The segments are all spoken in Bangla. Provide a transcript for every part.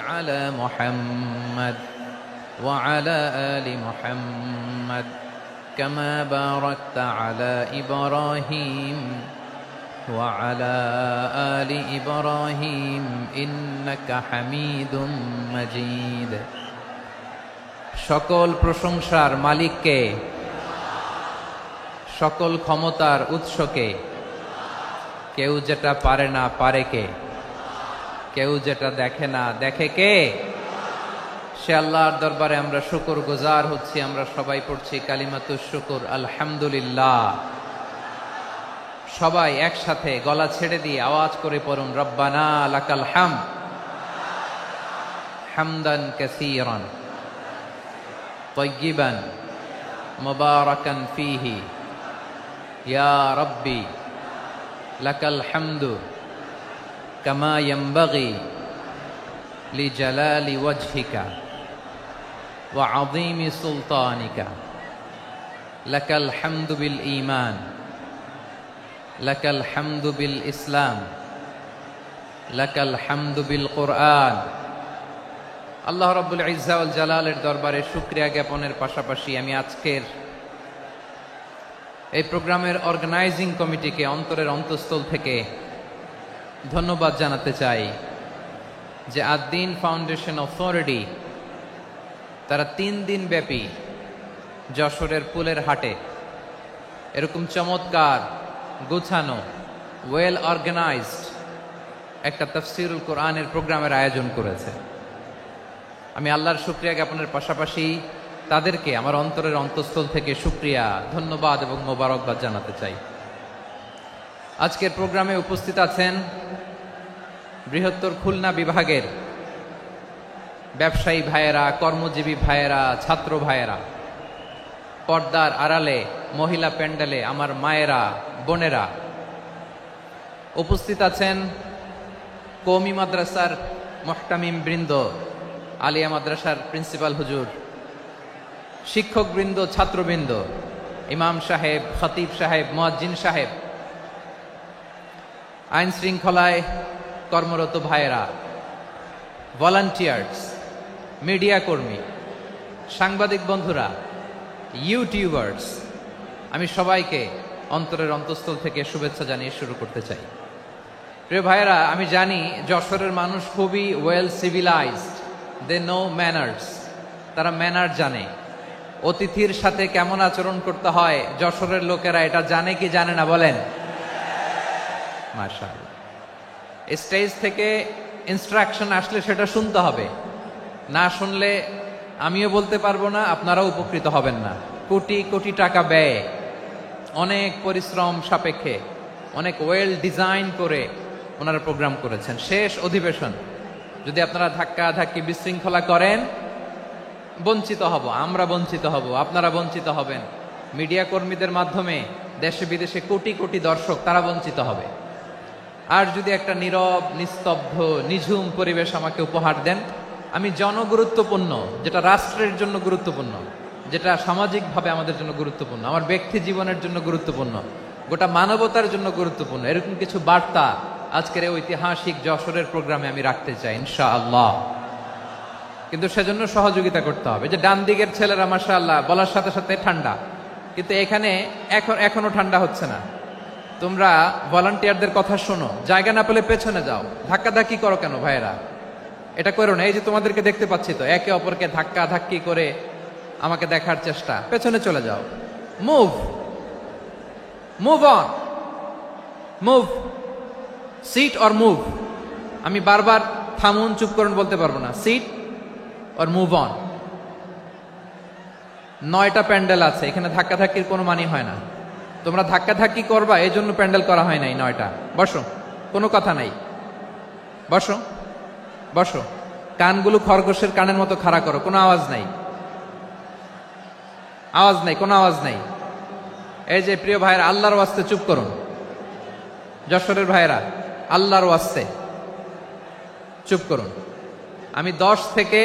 على محمد وعلى آل محمد كما باركت على إبراهيم وعلى آل إبراهيم إنك حميد مجيد সকল প্রশংসার মালিককে, সকল ক্ষমতার উৎসকে। কেউ যেটা পারে না পারে কে? কেউ যেটা দেখে না দেখে কে? সে আল্লাহর দরবারে আমরা শুকর গুজার হচ্ছি। আমরা সবাই পড়ছি কালিমাতুশ শুকর, আলহামদুলিল্লাহ। সবাই একসাথে গলা ছেড়ে দিয়ে আওয়াজ করে পড়ুন, রব্বানা লাকাল হামদ হামদান কাসীরান তাইয়িবান মুবারাকান ফীহি ইয়া রাব্বি লাকাল হামদু কামা ইয়ানবাগি লিজালালি ওয়াজহিকা ওয়া আযীমি সুলতানিকা লাকাল হামদু বিল ঈমান লাকাল হামদু বিল ইসলাম লাকাল হামদু বিল কুরআন। আল্লাহ রাব্বুল ইজ্জা ওয়াল জালালের দরবারে শুকরিয়া জ্ঞাপনের পাশাপাশি আমি আজকের এই প্রোগ্রামের অর্গানাইজিং কমিটিকে অন্তরের অন্তঃস্থল থেকে ধন্যবাদ জানাতে চাই যে আদ-দ্বীন ফাউন্ডেশন অথরিটি তারা 3 দিন ব্যাপী যশোরের পুলের হাটে এরকম চমৎকার, গোছানো, ওয়েল অর্গানাইজড একটা তাফসীরুল কোরআনের প্রোগ্রামের আয়োজন করেছে। আমি আল্লাহর শুকরিয়া জ্ঞাপনের পাশাপাশি তাদেরকে আমার অন্তরের অন্তঃস্থল থেকে শুকরিয়া, ধন্যবাদ এবং মোবারকবাদ জানাতে চাই। আজকের প্রোগ্রামে উপস্থিত আছেন বৃহত্তর খুলনা বিভাগের ব্যবসায়ী ভাইয়েরা, কর্মজীবী ভাইয়েরা, ছাত্র ভাইয়েরা, পর্দার আড়ালে, মহিলা প্যান্ডেলে আমার মায়েরা, বোনেরা। উপস্থিত আছেন কওমি মাদ্রাসার মুহতামিম বৃন্দ, আলিয়া মাদ্রাসার প্রিন্সিপাল হুজুর, শিক্ষক বৃন্দ, ছাত্রবৃন্দ, ইমাম সাহেব, খতিব সাহেব, মুয়াজ্জিন সাহেব, আইন শৃঙ্খলায় কর্মরত ভাইয়েরা, ভলান্টিয়ার্স, মিডিয়া কর্মী, সাংবাদিক বন্ধুরা, ইউটিউবার্স, আমি সবাইকে অন্তরের অন্তঃস্থল থেকে শুভেচ্ছা জানিয়ে শুরু করতে চাই। প্রিয় ভাইয়েরা, আমি জানি যশোরের মানুষ খুবই well civilized, they know manners. তারা ম্যানার জানে, অতিথির সাথে কেমন আচরণ করতে হয় যশোরের লোকেরা এটা জানে কি জানে না বলেন? মাশাআল্লাহ। স্টেজ থেকে ইনস্ট্রাকশন আসলে সেটা শুনতে হবে, না শুনলে আমিও বলতে পারবো না, আপনারাও উপকৃত হবেন না। কোটি কোটি টাকা ব্যয়, অনেক পরিশ্রম সাপেক্ষে, অনেক ওয়েল ডিজাইন করে ওনারা প্রোগ্রাম করেছেন। শেষ অধিবেশন যদি আপনারা ধাক্কা ধাক্কি বিশৃঙ্খলা করেন, বঞ্চিত হব, আমরা বঞ্চিত হব, আপনারা বঞ্চিত হবেন। মিডিয়া কর্মীদের মাধ্যমে দেশে বিদেশে কোটি কোটি দর্শক তারা বঞ্চিত হবে। আর যদি একটা নীরব, নিস্তব্ধ, নিঝুম পরিবেশ আমাকে উপহার দেন, আমি জনগুরুত্বপূর্ণ, যেটা রাষ্ট্রের জন্য গুরুত্বপূর্ণ, যেটা সামাজিকভাবে আমাদের জন্য গুরুত্বপূর্ণ, আমার ব্যক্তি জীবনের জন্য গুরুত্বপূর্ণ, গোটা মানবতার জন্য গুরুত্বপূর্ণ, এরকম কিছু বার্তা আজকের এই ঐতিহাসিক যশোরের প্রোগ্রামে আমি রাখতে চাই ইনশাআল্লাহ। কিন্তু সেজন্য সহযোগিতা করতে হবে। যে ডান দিকের ছেলেরা মাশাআল্লাহ বলার সাথে সাথে ঠান্ডা, কিন্তু এখানে এখনো ঠান্ডা হচ্ছে না। তোমরা ভলান্টিয়ারদের কথা শোনো, জায়গা না পেলে পেছনে যাও। ধাক্কাধাক্কি করো কেন ভাইয়েরা? এটা করো না। এই যে তোমাদেরকে দেখতে পাচ্ছি তো, একে অপরকে ধাক্কা ধাক্কি করে আমাকে দেখার চেষ্টা, পেছনে চলে যাও। Move move on, move, sit or move. আমি বারবার থামুন, চুপ করুন বলতে পারবো না। Sit or move on. 9টা প্যান্ডেল আছে, এখানে ধাক্কাধাক্কির কোনো মানি হয় না। তোমরা ধাক্কাধাক্কি করবা, এই জন্য প্যান্ডেল করা হয় নাই 9টা। বসো, কোনো কথা নাই, বসো বসো। কানগুলো খরগোশের কানের মতো খাড়া করো, কোনো আওয়াজ নাই, আওয়াজ নাই, কোনো আওয়াজ নাই। এই যে প্রিয় ভাইয়েরা, আল্লাহর ওয়াস্তে চুপ করুন। যশোরের ভাইয়েরা, আল্লাহর ওয়াস্তে চুপ করুন। আমি 10 থেকে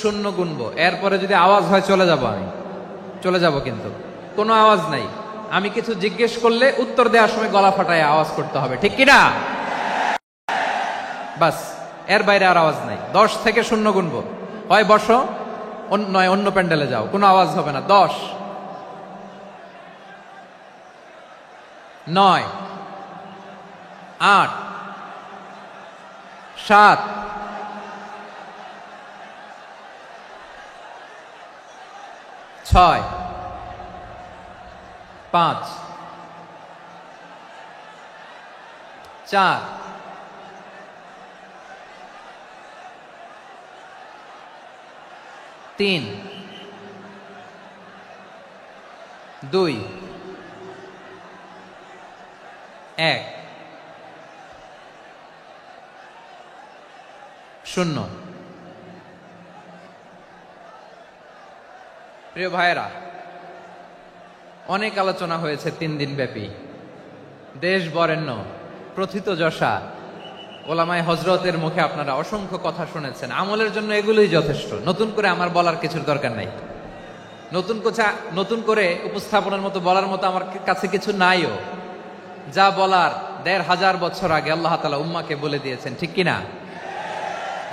0 গুনবো, এরপরে যদি আওয়াজ হয় চলে যাব, আমি চলে যাব, কিন্তু কোনো আওয়াজ নাই। আমি কিছু জিজ্ঞেস করলে উত্তর দেওয়ার সময় গলা ফাটায় আওয়াজ করতে হবে, ঠিক কিনা? বাস এর বাইরে আর আওয়াজ নাই। 10 থেকে 0 গুনবো, হয় বসো নয় অন্য প্যান্ডেলে যাও, কোনো আওয়াজ হবে না। 10, 9, 8, 7, 6, 5, 4, 3, 2, 1, 0। প্রিয় ভাইয়েরা, অনেক আলোচনা হয়েছে 3 দিন ব্যাপী। দেশ বরেণ্য প্রথিতযশা ওলামায়ে হযরতের মুখে আপনারা অসংখ্য কথা শুনেছেন। আমলের জন্য এগুলোই যথেষ্ট, নতুন করে আমার বলার কিছুর দরকার নাই। নতুন করে উপস্থাপনের মতো বলার মতো আমার কাছে কিছু নাইও। যা বলার 1500 বছর আগে আল্লাহ তাআলা উম্মাহকে বলে দিয়েছেন, ঠিক কিনা?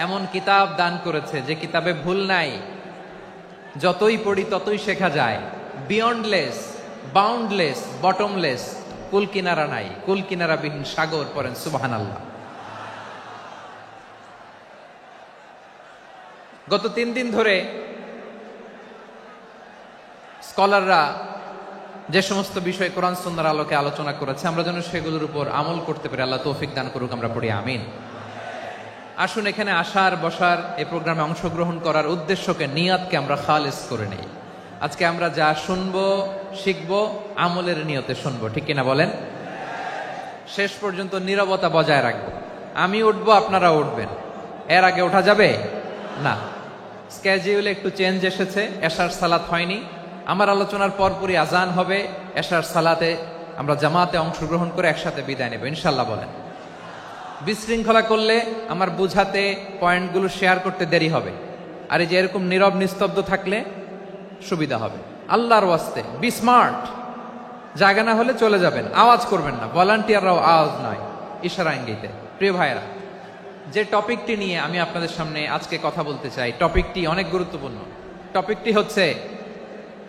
এমন কিতাব দান করেছে যে কিতাবে ভুল নাই, যতই পড়ি ততই শেখা যায়। বিয়ন্ডলেস, বাউন্ডলেস, বটমলেস, কুল কিনারা নাই, কুল কিনারা বিহীন সাগর। পড়েন সুবহানাল্লাহ। গত 3 দিন ধরে স্কলাররা যে সমস্ত বিষয় কোরআন সুন্নাহর আলোকে আলোচনা করেছে, আমরা যেন সেগুলোর উপর আমল করতে পারি। আল্লাহ তৌফিক দান করুক, আমরা পড়ি আমিন। আসুন এখানে আসার, বসার, এই প্রোগ্রামে অংশগ্রহণ করার উদ্দেশ্যকে, নিয়াতকে আমরা খালেস করে নেই। আজকে আমরা যা শুনবো, শিখবো, আমলের নিয়তে শুনবো, ঠিক কিনা বলেন? শেষ পর্যন্ত নীরবতা বজায় রাখবো। আমি উঠবো, আপনারা উঠবেন। এর আগে ওঠা যাবে না। স্কেডিউলে একটু চেঞ্জ এসেছে, এশার সালাত হয়নি। আমার আলোচনার পরপরই আজান হবে। এশার সালাতে আমরা জামাতে অংশগ্রহণ করে একসাথে বিদায় নেব ইনশাল্লাহ। বলেন। বিশৃঙ্খলা করলে আমার বুঝাতে, পয়েন্টগুলো শেয়ার করতে দেরি হবে। আর এই যে এরকম নীরব নিস্তব্ধ থাকলে সুবিধা হবে। আল্লাহর ওয়াস্তে বি স্মার্ট। জায়গা না হলে চলে যাবেন, আওয়াজ করবেন না। ভলান্টিয়াররাও আওয়াজ নয়, ইশারা ইঙ্গিতে। প্রিয় ভাইয়েরা, যে টপিকটি নিয়ে আমি আপনাদের সামনে আজকে কথা বলতে চাই, টপিকটি অনেক গুরুত্বপূর্ণ। টপিকটি হচ্ছে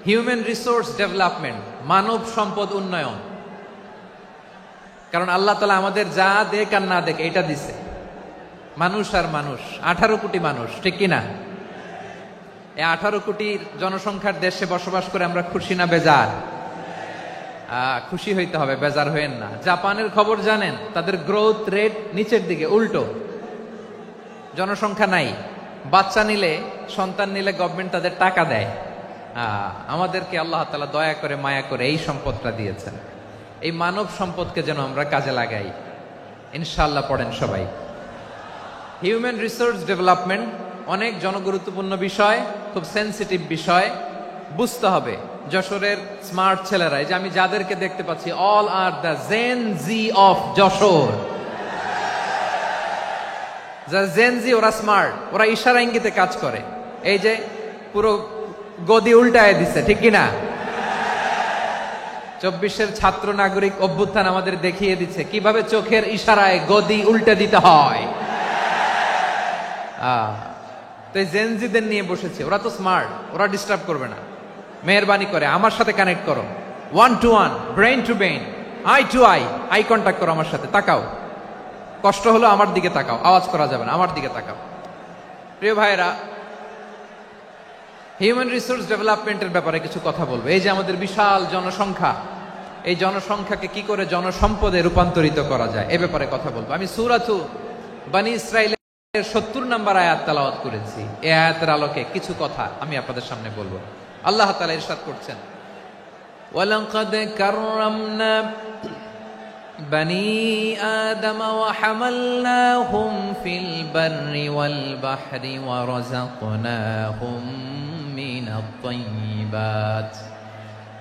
হিউম্যান রিসোর্স ডেভেলপমেন্ট, মানব সম্পদ উন্নয়ন। কারণ আল্লাহ তাআলা আমাদের যা দেখ আর না দেখ এটা দিছে। মানুষ আর মানুষ, 18 কোটি মানুষ, ঠিক কিনা? এই 18 কোটি জনসংখ্যার দেশে বসবাস করে আমরা খুশি না বেজার? খুশি হইতে হবে, বেজার হইেন না। জাপানের খবর জানেন? তাদের গ্রোথ রেট নিচের দিকে, উল্টো। জনসংখ্যা নাই, বাচ্চা নিলে, সন্তান নিলে গভর্নমেন্ট তাদের টাকা দেয়। আমাদেরকে আল্লাহ তাআলা দয়া করে, মায়া করে এই সম্পদটা দিয়েছেন। এই মানব সম্পদকে যেন আমরা কাজে লাগাই ইনশাআল্লাহ। পড়েন সবাই। হিউম্যান রিসোর্স ডেভেলপমেন্ট অনেক জনগুরুত্বপূর্ণ বিষয়, খুব সেনসিটিভ বিষয়। বুঝতে হবে যশোরের স্মার্ট ছেলেরা, এই যে আমি যাদেরকে দেখতে পাচ্ছি, all are the Gen Z of Jessore. Gen Z, ওরা স্মার্ট, ওরা ইশারা ইঙ্গিতে কাজ করে। এই যে পুরো গদি উল্টায় দিছে, ঠিক কিনা? 24-এর ছাত্র নাগরিক অভ্যুত্থান আমাদের দেখিয়ে দিচ্ছে কিভাবে চোখের ইশারায় গদি উল্টে দিতে হয়। তো এই জেনজিদের নিয়ে বসেছে, ওরা তো স্মার্ট, ওরা ডিস্টার্ব করবে না। মেহরবানি করে আমার সাথে কানেক্ট করো, 1 to 1, brain to brain, eye to eye contact করো আমার সাথে। তাকাও, কষ্ট হলো আমার দিকে তাকাও, আওয়াজ করা যাবে না, আমার দিকে তাকাও। প্রিয় ভাইয়েরা, হিউম্যান রিসোর্স ডেভেলপমেন্টের ব্যাপারে কিছু কথা বলবো। এই যে আমাদের বিশাল জনসংখ্যা, এই জনসংখ্যাকে কি করে জনসম্পদে রূপান্তরিত করা যায় এ ব্যাপারে কথা বলবো। আমি সূরাতু বনী ইসরাঈলের 70 নম্বর আয়াত তেলাওয়াত করেছি। এই আয়াতের আলোকে কিছু কথা আমি আপনাদের সামনে বলবো। আল্লাহ তাআলা ইরশাদ করছেন, ওয়ালাকাদ কাররামনা বনী আদম ওয়া হামালনাহুম ফিল বাররি ওয়াল বাহরি ওয়া রাযাকনাহুম মিনাত তাইয়্যিবাত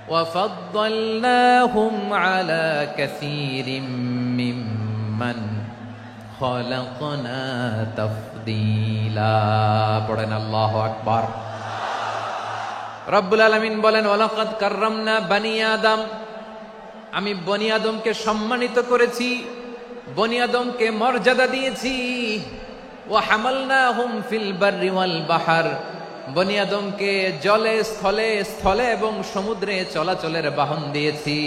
ওয়া ফাদ্দালনাহুম আলা কাসীরিম মিম্মান খালাকনা তাফদীলা। পড়েন আল্লাহু আকবার। রব্বুল আলামিন বলেন, ওয়ালাকাদ কাররামনা বনী আদম, আমি বনী আদমকে সম্মানিত করেছি, বনী আদমকে মর্যাদা দিয়েছি। ওয়া হামালনাহুম ফিল বাররি ওয়াল বাহর, বনি আদমকে জলে স্থলে স্থলে এবং সমুদ্রে চলাচলের বাহন দিয়েছি।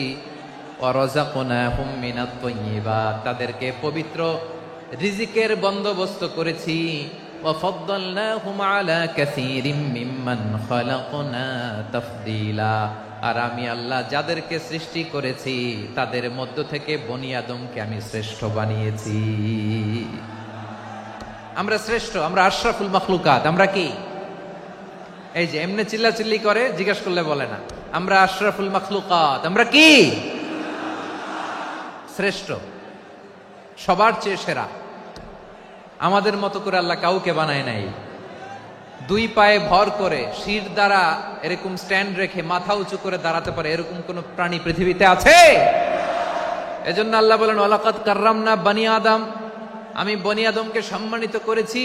ওয়া রাযাকনাহুম মিনাত তাইয়্যিবাত, তাদেরকে পবিত্র রিজিকের বন্দোবস্ত করেছি। ওয়া ফাদ্দালনাহুম আলা কাসীরিম মিম্মান খালাকনা তাফদীলা, আর আমি আল্লাহ যাদেরকে সৃষ্টি করেছি তাদের মধ্য থেকে বনি আদমকে আমি শ্রেষ্ঠ বানিয়েছি। আমরা শ্রেষ্ঠ, আমরা আশরাফুল মাখলুকাত। আমরা কি এই যে এমনি চিল্লাচিল্লি করে জিজ্ঞেস করলে বলে না, আমরা আশরাফুল মাখলুকাত। আমরা কি শ্রেষ্ঠ, সবার চেয়ে সেরা। আমাদের মতো করে আল্লাহ কাউকে বানায় নাই। দুই পায়ে ভর করে শির দ্বারা এরকম স্ট্যান্ড রেখে মাথা উঁচু করে দাঁড়াতে পারে এরকম কোন প্রাণী পৃথিবীতে আছে? এজন্য আল্লাহ বলেন ওয়ালাকাদ কাররামনা বানি আদম, আমি বনি আদমকে সম্মানিত করেছি,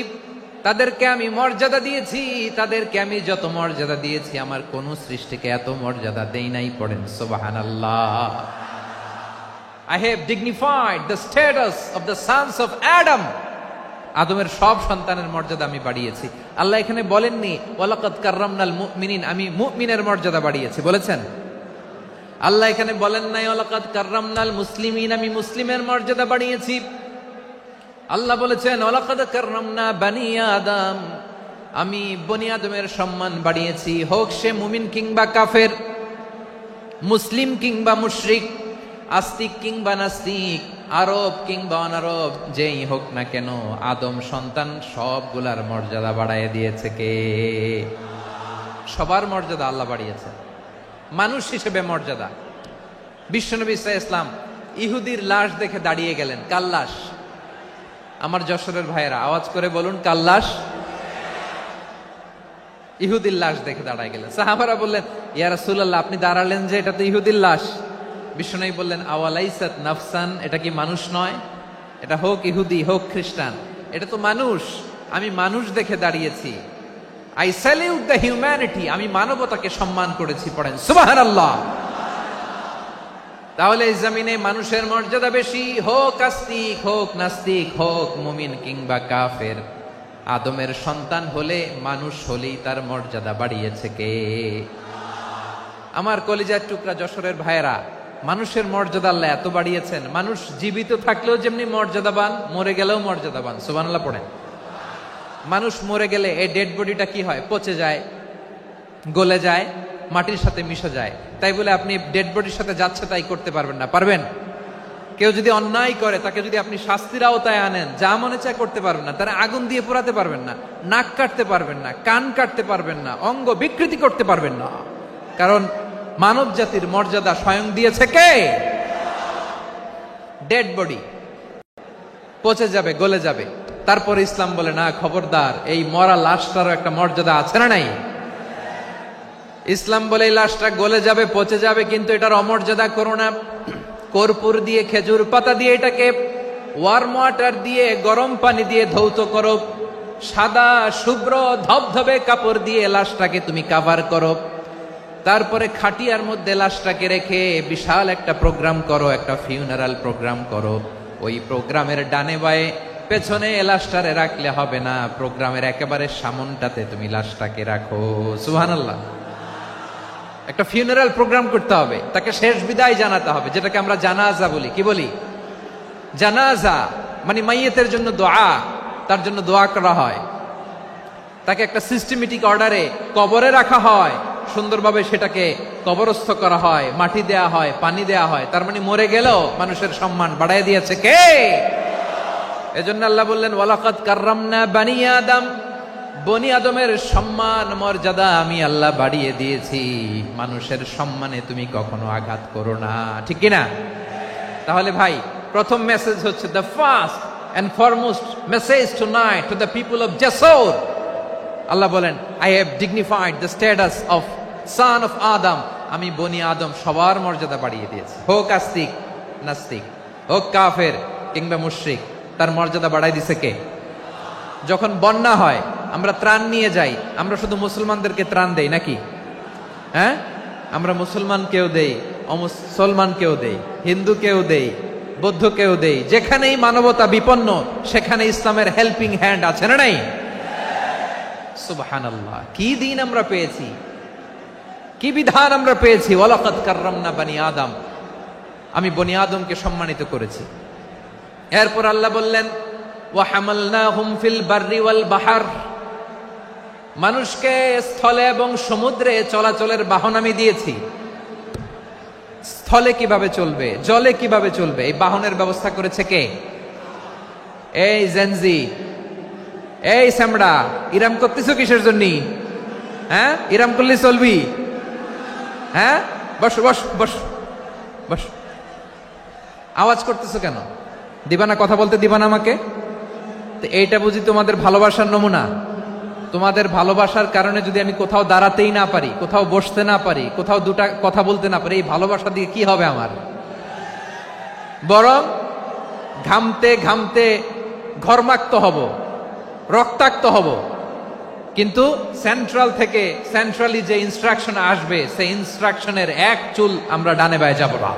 তাদেরকে আমি মর্যাদা দিয়েছি। তাদেরকে আমি যত মর্যাদা দিয়েছি আমার কোন সৃষ্টিকে এত মর্যাদা দেই নাই। পড়েন সুবহানাল্লাহ। I have dignified the status of the sons of Adam. আদমের সব সন্তানের মর্যাদা আমি বাড়িয়েছি। আল্লাহ এখানে বলেননি ওয়ালাকাদ কাররামনাল মুমিনিন, আমি মুমিনের মর্যাদা বাড়িয়েছি, বলেছেন? আল্লাহ এখানে বলেন নাই ওয়ালাকাদ কাররামনাল মুসলিমিন, আমি মুসলিমের মর্যাদা বাড়িয়েছি। আল্লাহ বলেছেন ওয়ালাকাদ কাররামনা বানি আদম, আমি বনি আদমের সম্মান বাড়িয়েছি। হোক সে মুমিন কিংবা কাফের, মুসলিম কিংবা মুশরিক, আস্তিক কিংবা নাস্তিক, আরব কিংবা অনারব, যেই হোক না কেন আদম সন্তান সবগুলার মর্যাদা বাড়ায় দিয়েছে কে? সবার মর্যাদা আল্লাহ বাড়িয়েছে। মানুষ হিসেবে মর্যাদা। বিশ্বনবী সাল্লাল্লাহু আলাইহি ওয়াসাল্লাম ইহুদির লাশ দেখে দাঁড়িয়ে গেলেন। কার লাশ? আমার যশোরের ভাইয়েরা আওয়াজ করে বলুন, কার লাশ? ইহুদির লাশ দেখে দাঁড়ায় গেলেন। সাহাবারা বললেন ইয়া রাসূলুল্লাহ, আপনি দাঁড়ালেন যে, এটা তো ইহুদির লাশ। বিশ্বনবী বললেন আওয়ালাইসাত নাফসান, এটা কি মানুষ নয়? এটা হোক ইহুদি হোক খ্রিস্টান, এটা তো মানুষ। আমি মানুষ দেখে দাঁড়িয়েছি। আই স্যালিউট দ্য হিউম্যানিটি, আমি মানবতাকে সম্মান করেছি। পড়েন সুবহানাল্লাহ। তাহলে এই জমিনে মানুষের মর্যাদা বেশি, হোক আস্তিক হোক নাস্তিক, হোক মুমিন কিংবা কাফের। আদমের সন্তান হলে, মানুষ হলেই তার মর্যাদা বাড়িয়েছে কে? আমার কলিজার টুকরা যশোরের ভাইয়েরা, মানুষের মর্যাদা আল্লাহ এত বাড়িয়েছেন, মানুষ জীবিত থাকলেও যেমনি মর্যাদাবান, মরে গেলেও মর্যাদাবান। সুবহানাল্লাহ পড়েন। মানুষ মরে গেলে এই ডেড বডিটা কি হয়? পচে যায়, গলে যায়, মাটির সাথে মিশে যায়। তাই বলে আপনি ডেড বডির সাথে যাচ্ছে তাই করতে পারবেন না? পারবেন? কেউ যদি অন্যায় করে তাকে যদি আপনি শাস্তির আওতায় আনেন, যা মনে চায় করতে পারবেন না। তারা আগুন দিয়ে পোড়াতে পারবেন না, নাক কাটতে পারবেন না, কান কাটতে পারবেন না, অঙ্গ বিকৃতি করতে পারবেন না। কারণ মানব জাতির মর্যাদা স্বয়ং দিয়েছে কে? ডেড বডি পচে যাবে, গলে যাবে। তারপর ইসলাম বলে না, খবরদার, এই মরা লাশটারও একটা মর্যাদা আছে না নাই? ইসলাম বলে এই লাশটা গলে যাবে, পচে যাবে, কিন্তু এটার অমর্যাদা করো না। কর্পূর দিয়ে, খেজুর পাতা দিয়ে এটাকে ওয়ার্ম ওয়াটার দিয়ে, গরম পানি দিয়ে ধৌত করো। সাদা শুভ্র ধবধবে কাপড় দিয়ে লাশটাকে তুমি কাভার করো। তারপরে খাটিয়ার মধ্যে লাশটাকে রেখে বিশাল একটা প্রোগ্রাম করো, একটা ফিউনারাল প্রোগ্রাম করো। ওই প্রোগ্রামের ডানে বায়ে পেছনে লাশটারে রাখলে হবে না, প্রোগ্রামের একেবারে সামনটাতে তুমি লাশটাকে রাখো। সুবহানাল্লাহ। একটা ফিউনারাল প্রোগ্রাম করতে হবে, তাকে শেষ বিদায় জানাতে হবে, যেটাকে আমরা জানাজা বলি। কি বলি? জানাজা মানে মাইয়েতের জন্য দোয়া, তার জন্য দোয়া করা হয়। তাকে একটা সিস্টেমেটিক অর্ডারে কবরে রাখা হয়, সুন্দরভাবে সেটাকে কবরস্থ করা হয়, মাটি দেয়া হয়, পানি দেয়া হয়। তার মানে মরে গেলেও মানুষের সম্মান বাড়ায় দিয়েছে কে? এজন্য আল্লাহ বললেন ওয়ালাকাদ কাররামনা বানি আদম, বনি আদমের সম্মান মর্যাদা আমি আল্লাহ বাড়িয়ে দিয়েছি। মানুষের সম্মানে তুমি কখনো আঘাত করো না, ঠিক কিনা? তাহলে ভাই, প্রথম মেসেজ হচ্ছে, the first and foremost message tonight to the people of Jessore. আল্লাহ বলেন I have dignified the status of son of Adam, আমি বনি আদম সবার মর্যাদা বাড়িয়ে দিয়েছি। হোক আস্তিক নাস্তিক, হোক কাফের কিংবা মুশরিক, তার মর্যাদা বাড়াই দিছে কে? যখন বন্যা হয় আমরা ত্রাণ নিয়ে যাই, আমরা শুধু মুসলমানদেরকে ত্রাণ দেই নাকি? হ্যাঁ, আমরা মুসলমানকেও দেই, অমুসলমানকেও দেই, হিন্দুকেও দেই, বৌদ্ধকেও দেই। যেখানেই মানবতা বিপন্ন সেখানে ইসলামের হেল্পিং হ্যান্ড আছে না নাই? সুবহানাল্লাহ, কি দিন আমরা পেয়েছি, কি বিধান আমরা পেয়েছি। ওয়ালাকাদ কাররামনা বানি আদম, আমি বনি আদমকে সম্মানিত করেছি। এরপর আল্লাহ বললেন ওয়া হামালনাহুম ফিল বাররি ওয়াল বাহর, মানুষকে স্থলে এবং সমুদ্রে চলাচলের বাহন আমি দিয়েছি। স্থলে কিভাবে চলবে, জলে কিভাবে চলবে, এই বাহনের ব্যবস্থা করেছে কে? এই জেনজি, এই স্যামড়া, ইরাম করতেছো কিসের জন্য? হ্যাঁ, ইরাম করলে চলবি? হ্যাঁ, বস বস বস বস, আওয়াজ করতেছো কেন? দিবা না, কথা বলতে দিবা না আমাকে? তো এইটা বুঝি তোমাদের ভালোবাসার নমুনা? তোমাদের ভালোবাসার কারণে যদি আমি কোথাও দাঁড়াতেই না পারি, কোথাও বসতে না পারি, কোথাও দুটা কথা বলতে না পারি, এই ভালোবাসা দিয়ে কি হবে আমার? বরং ঘামতে ঘামতে ঘর্মাক্ত হব, রক্তাক্ত হব। কিন্তু সেন্ট্রাল থেকে, সেন্ট্রালি যে ইনস্ট্রাকশন আসবে, সেই ইনস্ট্রাকশনের এক চুল আমরা ডানে বায়ে যাব না।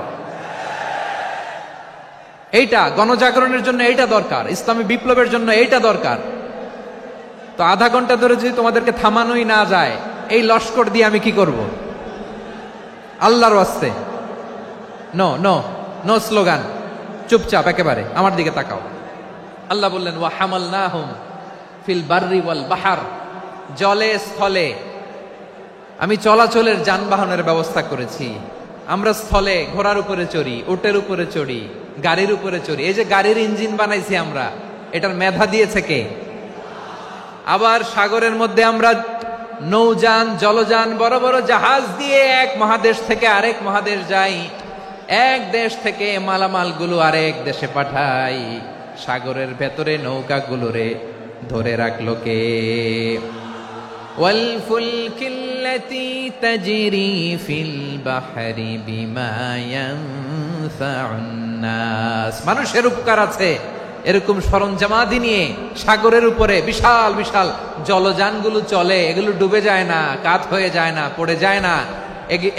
এইটা গণজাগরণের জন্য এইটা দরকার, ইসলামী বিপ্লবের জন্য এইটা দরকার। তো আধা ঘন্টা ধরে যদি তোমাদেরকে থামানোই না যায়, এই লস্কর দিয়ে আমি কি করব? আল্লাহর ওয়াস্তে নো নো নো স্লোগান, চুপচাপ একেবারে আমার দিকে তাকাও। আল্লাহ বললেন ওয়া হামালনাহুম ফিল বাররি ওয়াল বাহর, জলে স্থলে আমি চলাচলের যানবাহনের ব্যবস্থা করেছি। আমরা স্থলে ঘোড়ার উপরে চড়ি, উটের উপরে চড়ি, গাড়ির উপরে চড়ি। এই যে গাড়ির ইঞ্জিন বানাইছি আমরা, এটার মেধা দিয়েছে কে? আবার সাগরের মধ্যে আমরা নৌযান, জলযান, বড় বড় জাহাজ দিয়ে এক মহাদেশ থেকে আরেক মহাদেশ যাই, এক দেশ থেকে মালামালগুলো আরেক দেশে পাঠাই। সাগরের ভেতরে নৌকাগুলোরে ধরে রাখলো কে? ওয়াল ফুলকিল্লাতী তাজরি ফিল বাহরি বিমা ইয়ানফাউন নাস, মানুষের উপকার আছে এরকম সরঞ্জামাদি নিয়ে সাগরের উপরে বিশাল বিশাল জলযানগুলো চলে। এগুলো ডুবে যায় না, কাত হয়ে যায় না, পড়ে যায় না।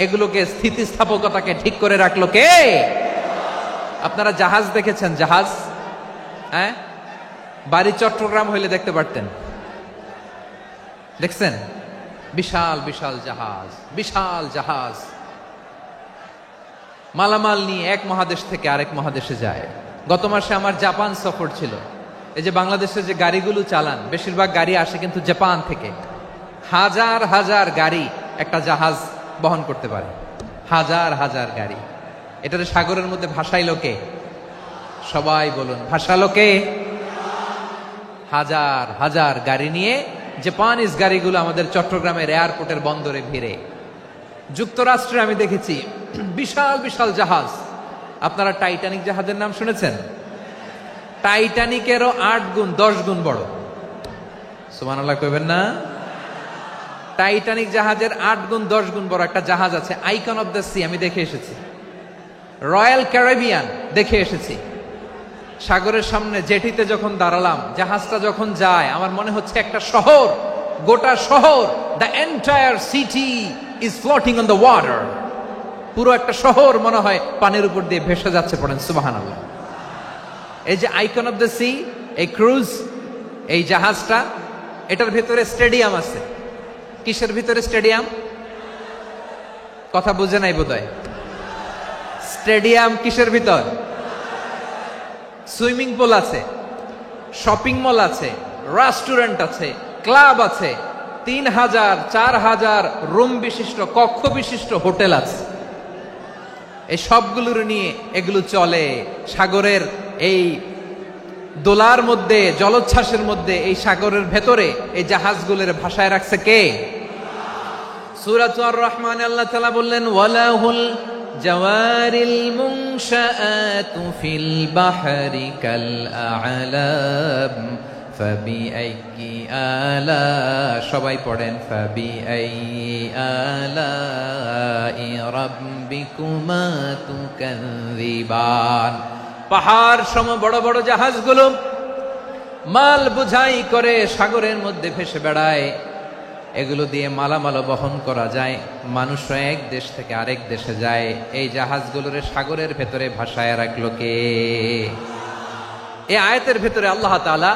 এগুলোকে স্থিতিস্থাপকতাকে ঠিক করে রাখলো কে? আপনারা জাহাজ দেখেছেন? জাহাজ, হ্যাঁ, বাড়ি চট্টগ্রাম হইলে দেখতে পারতেন। দেখছেন? বিশাল বিশাল জাহাজ, বিশাল জাহাজ মালামাল নিয়ে এক মহাদেশ থেকে আরেক মহাদেশে যায়। গত মাসে আমার জাপান সফর ছিল। এই যে বাংলাদেশে যে গাড়িগুলো চালান, বেশিরভাগ গাড়ি আসে কিন্তু জাপান থেকে। হাজার হাজার গাড়ি একটা জাহাজ বহন করতে পারে, হাজার হাজার গাড়ি। এটাতে সাগরের মধ্যে ভাসাইলো কে? সবাই বলুন, ভাসালো কে? হাজার হাজার গাড়ি নিয়ে জাপানিজ গাড়িগুলো আমাদের চট্টগ্রামের এয়ারপোর্টের বন্দরে ভিড়ে। যুক্তরাষ্ট্রে আমি দেখেছি বিশাল বিশাল জাহাজ। আপনারা টাইটানিক জাহাজের নাম শুনেছেন? টাইটানিকেরও 8 গুণ 10 গুণ বড়। সুবহানাল্লাহ কইবেন না? টাইটানিক জাহাজের 8 গুণ 10 গুণ বড় একটা জাহাজ আছে, আইকন অফ দ্য সি, আমি দেখে এসেছি। রয়্যাল ক্যারিবিয়ান দেখে এসেছি। সাগরের সামনে জেটিতে যখন দাঁড়ালাম, জাহাজটা যখন যায়, আমার মনে হচ্ছে একটা শহর, গোটা শহর, the entire city is floating on the water. পুরো একটা শহর মনে হয় পানির উপর দিয়ে ভেসে যাচ্ছে। পড়েন সুবহানাল্লাহ। এই যে আইকন অফ দ্য সি, এই ক্রুজ, এই জাহাজটা, এটার ভিতরে স্টেডিয়াম আছে। কিসের ভিতরে স্টেডিয়াম? কথা বুঝে নাই বোধহয়। স্টেডিয়াম কিসের ভিতর? সুইমিং পুল আছে, শপিং মল আছে, রেস্টুরেন্ট আছে, ক্লাব আছে, 3000 4000 রুম বিশিষ্ট, কক্ষ বিশিষ্ট হোটেল আছে। এই সবগুলোর নিয়ে এগুলো চলে সাগরের এই দোলার মধ্যে, জলোচ্ছ্বাসের মধ্যে। এই সাগরের ভেতরে এই জাহাজগুলোর ভাষায় রাখছে কে? সূরাতুর রহমান আল্লাহ তাআলা বললেন ওয়ালাহুল জাওয়ারিল মুনশাআতু ফিল বাহরি কাল আ'লাম ফাবিআইয়ি আলা, সবাই পড়েন ফাবিআইয়ি আলাই রাব্বিকুমা তুকাযিবান। পাহাড় সম বড় বড় জাহাজগুলো মাল বোঝাই করে সাগরের মধ্যে ভেসে বেড়ায়। এগুলো দিয়ে মালামাল বহন করা যায়, মানুষরা এক দেশ থেকে আরেক দেশে যায়। এই জাহাজগুলোরে সাগরের ভেতরে ভাসায় রাখলো কে? এই আয়াতের ভেতরে আল্লাহ তাআলা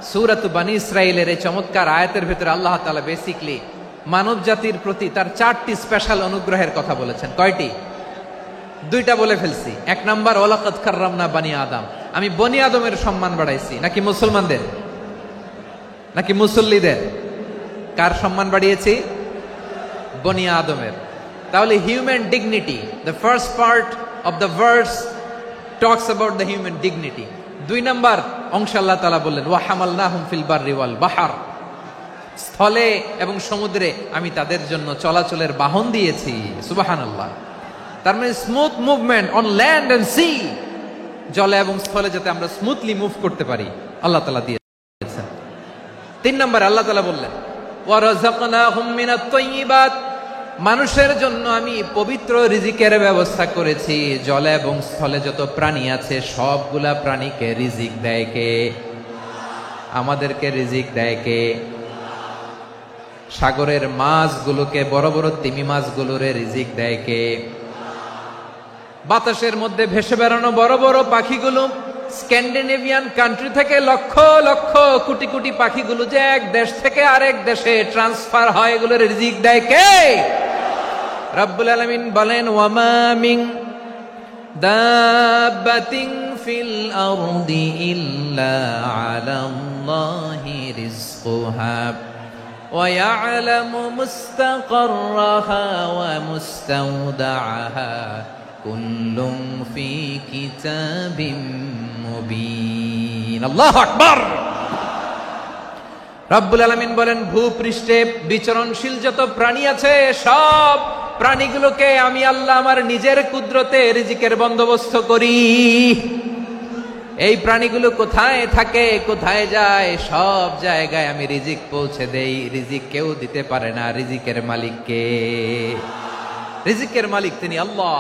সূরাত বানী ইসরাঈলের এই চমৎকার আয়াতের ভেতরে আল্লাহ তাআলা বেসিকলি মানব জাতির প্রতি তার 4টি স্পেশাল অনুগ্রহের কথা বলেছেন। কয়টি? 2টা বলে ফেলছি। 1 নাম্বার, ওয়ালাকাদ কাররামনা বানি আদম, আমি বনি আদমের সম্মান বাড়াইছি। নাকি মুসলমানদের? নাকি মুসল্লিদের? কার সম্মান বাড়িয়েছি? বনি আদমের। তাহলে human dignity, the first part of the verse talks about the human dignity. 2 number অংশ আল্লাহ তাআলা বললেন ওয়া হামালনাহুম ফিল বাররি ওয়াল বাহর, স্থলে এবং সমুদ্রে আমি তাদের জন্য চলাচলের বাহন দিয়েছি। সুবহানাল্লাহ। তার মানে smooth movement on land and sea, জলে এবং স্থলে যাতে আমরা স্মুথলি মুভ করতে পারি আল্লাহ তাআলা দিয়েছেন। 3 নম্বরে আল্লাহ তাআলা বললেন ওয়া রাযাকনাহুম মিনাত তাইয়্যিবাত, মানুষের জন্য আমি পবিত্র রিজিকের ব্যবস্থা করেছি। জলে এবং স্থলে যত প্রাণী আছে সবগুলা প্রাণীকে রিজিক দেয় কে? আমাদেরকে রিজিক দেয় কে? সাগরের মাছগুলোকে, বড় বড় তিমি মাছগুলোরে রিজিক দেয় কে? বাতাসের মধ্যে ভেসে বেড়ানো বড় বড় পাখিগুলো, স্ক্যান্ডিনেভিয়ান কান্ট্রি থেকে লক্ষ লক্ষ কোটি কোটি পাখিগুলো যে এক দেশ থেকে আরেক দেশে ট্রান্সফার হয়, এগুলোর রিজিক দেয় কে? রব্বুল আলামিন বলেন ওয়ামা মিন দাব্বাতিন ফিল আরদি ইল্লা আলাল্লাহি রিজকুহা ওয়া ইয়ালামু মুস্তাকাররাহা ওয়া মুস্তাওদাআহা কুল্লুম ফি কিতাবিম মুবিন। আল্লাহু আকবার। রব্বুল আলামিন বলেন ভূপৃষ্ঠে বিচরণশীল যত প্রাণী আছে সব প্রাণীগুলোকে আমি আল্লাহ আমার নিজের কুদরতে রিজিকের বন্দোবস্ত করি। এই প্রাণীগুলো কোথায় থাকে, কোথায় যায়, সব জায়গায় আমি রিজিক পৌঁছে দেই। রিজিক কেউ দিতে পারে না, রিজিকের মালিক কে? রিজিকের মালিক তিনি আল্লাহ।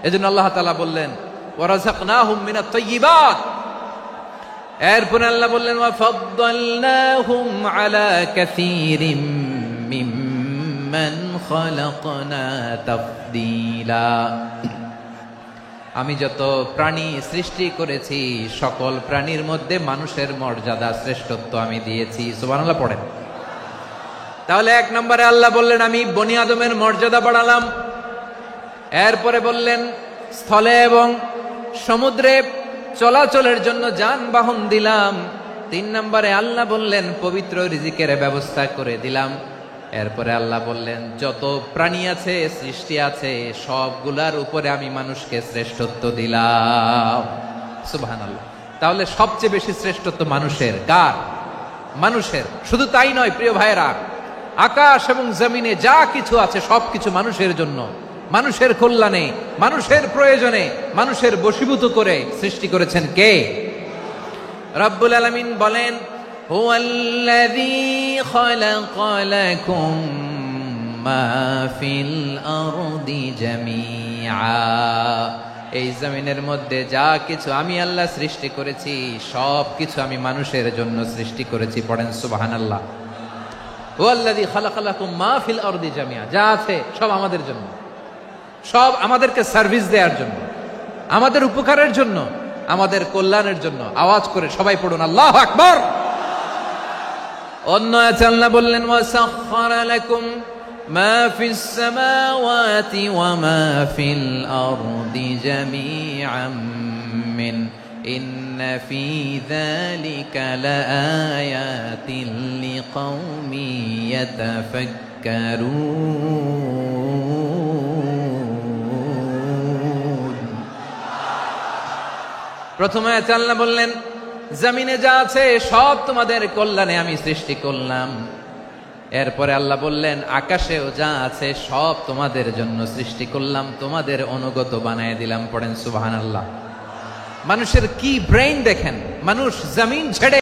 এজন্য আল্লাহ তাআলা বললেন ওয়া রাযাকনাহুম মিনাত তাইয়্যিবাত। এরপর আল্লাহ বললেন ওয়া ফাদ্দালনাহুম আলা কাসীরিম মিম্মান খালাকনা তাফদীলা। আমি যত প্রাণী সৃষ্টি করেছি সকল প্রাণীর মধ্যে মানুষের মর্যাদা, শ্রেষ্ঠত্ব আমি দিয়েছি। সুবহানাল্লাহ পড়েন। তাহলে 1 নম্বরে আল্লাহ বললেন আমি বনি আদমের মর্যাদা বাড়ালাম। এরপরে বললেন স্থলে এবং সমুদ্রে চলাচলের জন্য যানবাহন দিলাম। 3 নম্বরে আল্লাহ বললেন পবিত্র রিজিকের ব্যবস্থা করে দিলাম। এরপরে আল্লাহ বললেন যত প্রাণী আছে, সৃষ্টি আছে, সবগুলার উপরে আমি মানুষকে শ্রেষ্ঠত্ব দিলাম। সুবহানাল্লাহ। তাহলে সবচেয়ে বেশি শ্রেষ্ঠত্ব মানুষের। কার? মানুষের। শুধু তাই নয় প্রিয় ভাইরা, আকাশ এবং জমিনে যা কিছু আছে সবকিছু মানুষের জন্য, মানুষের কল্যাণে, মানুষের প্রয়োজনে, মানুষের বশীভূত করে সৃষ্টি করেছেন কে? রব্বুল আলামিন বলেন হুয়াল্লাযী খালাকা লাকুম মা ফিল আরদি জামিআ। এই জমিনের মধ্যে যা কিছু আমি আল্লাহ সৃষ্টি করেছি সব কিছু আমি মানুষের জন্য সৃষ্টি করেছি। পড়েন সুবহানাল্লাহ। হুয়াল্লাযী খালাকা লাকুম মা ফিল আরদি জামিআ, যা আছে সব আমাদের জন্য, সব আমাদেরকে সার্ভিস দেওয়ার জন্য, আমাদের উপকারের জন্য, আমাদের কল্যাণের জন্য। আওয়াজ করে সবাই পড়ুন আল্লাহু আকবার। অন্য আয়াতে আল্লাহ বললেন ওয়াসাখখারা লাকুম মা ফিস সামাওয়াতি ওয়া মা ফিল আরদি জামিআম মিন ইন্না ফি যালিকা লাআয়াতিন লিকাউমি ইয়াতাফাক্কারুন। প্রথমে আয়াতে আল্লাহ বললেন জমিনে যা আছে সব তোমাদের কল্যাণে আমি সৃষ্টি করলাম। এরপরে আল্লাহ বললেন আকাশেও যা আছে সব তোমাদের জন্য সৃষ্টি করলাম, তোমাদের অনুগত বানায় দিলাম। পড়েন সুবহানাল্লাহ। মানুষের কি ব্রেইন দেখেন, মানুষ জমিন ছেড়ে